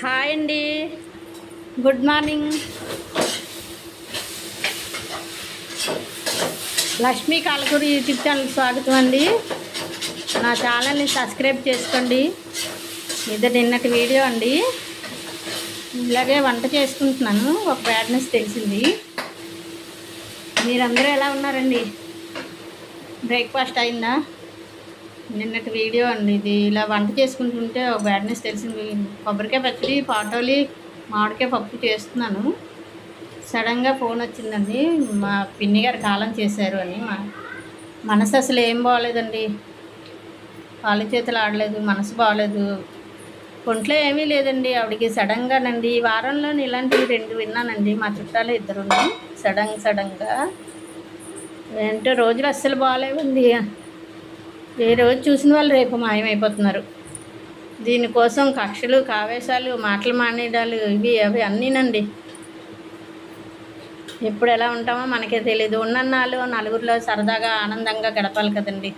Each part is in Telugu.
హాయ్ అండి, గుడ్ మార్నింగ్. లక్ష్మీ కాలకూరి యూట్యూబ్ ఛానల్కి స్వాగతం అండి. నా ఛానల్ని సబ్స్క్రైబ్ చేసుకోండి. ఇది నిన్నటి వీడియో అండి. ఇలాగే వంట చేసుకుంటున్నాను, ఒక బ్యాడ్నెస్ తెలిసింది. మీరందరూ ఎలా ఉన్నారండి? బ్రేక్ఫాస్ట్ అయిందా? నిన్నటి వీడియో అండి ఇది. ఇలా వంట చేసుకుంటుంటే ఒక బ్యాడ్నెస్ తెలిసింది. కొబ్బరికాయ పచ్చడి, పాటోలి, మామిడికాయ పప్పు చేస్తున్నాను. సడన్గా ఫోన్ వచ్చిందండి, మా పిన్ని గారు కాలం చేశారు అని. మనసు అసలు ఏం బాగోలేదండి, కాళ్ళు చేతులు ఆడలేదు, మనసు బాగోలేదు, ఒంట్లో ఏమీ లేదండి ఆవిడకి. సడన్గానండి ఈ వారంలో ఇలాంటివి 2 విన్నానండి. మా చుట్టాలు 2 సడన్గా ఏంటో రోజులు అస్సలు బాగోలేవండి. ఏ రోజు చూసిన వాళ్ళు రేపు మాయమైపోతున్నారు. దీనికోసం కక్షలు, కావేశాలు, మాటలు మానేయడాలు, ఇవి అవి అన్నీనండి. ఎప్పుడు ఎలా ఉంటామో మనకే తెలియదు. ఉన్నన్నాళ్ళు నలుగురిలో సరదాగా ఆనందంగా గడపాలి కదండి.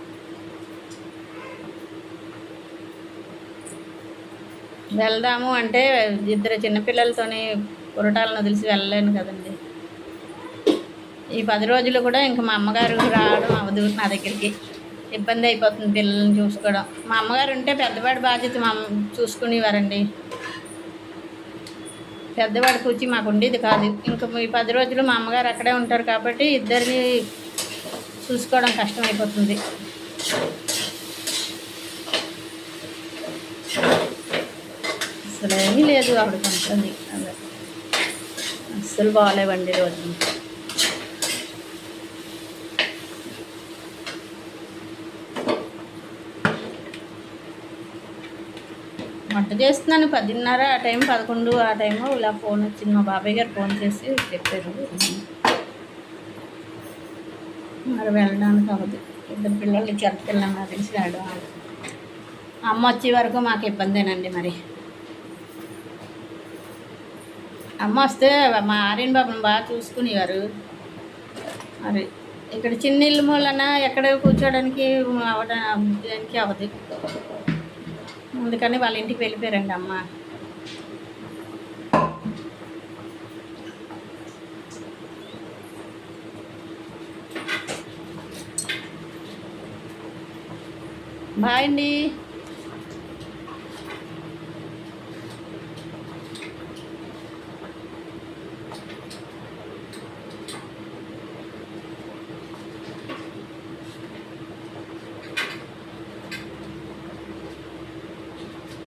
వెళ్దాము అంటే 2 చిన్నపిల్లలతోని పురటాలను వదిలిసి వెళ్ళలేను కదండి. ఈ 10 రోజులు కూడా ఇంకా మా అమ్మగారు రావడం అవదు నా దగ్గరికి. ఇబ్బంది అయిపోతుంది పిల్లల్ని చూసుకోవడం. మా అమ్మగారు ఉంటే పెద్దవాడి బాధ్యత మా చూసుకునేవారండి. పెద్దవాడి కూర్చి మాకు ఉండేది కాదు. ఇంకా ఈ 10 రోజులు మా అమ్మగారు అక్కడే ఉంటారు కాబట్టి ఇద్దరిని చూసుకోవడం కష్టమైపోతుంది. అసలు ఏమీ లేదు ఆవిడ కొంటుంది. అస్సలు బాగాలేవండి రోజు. వంట చేస్తున్నాను 10:30 ఆ టైం, 11 ఆ టైంలో ఇలా ఫోన్ వచ్చింది. మా బాబాయ్ గారు ఫోన్ చేసి చెప్పారు మరి వెళ్ళడానికి అవ్వదు. 2 పిల్లలు చిన్నపిల్లలు నాకు తెలిసి వెళ్ళడం. అమ్మ వచ్చే వరకు మాకు ఇబ్బందేనండి. మరి అమ్మ వస్తే మా ఆర్యన్ బాబుని బాగా చూసుకునేవారు. మరి ఇక్కడ చిన్న ఇల్లు మూలన ఎక్కడ కూర్చోడానికి అవడానికి అవ్వదు. అందుకని వాళ్ళ ఇంటికి వెళ్ళిపోయారండి అమ్మ. బాయ్ అండి.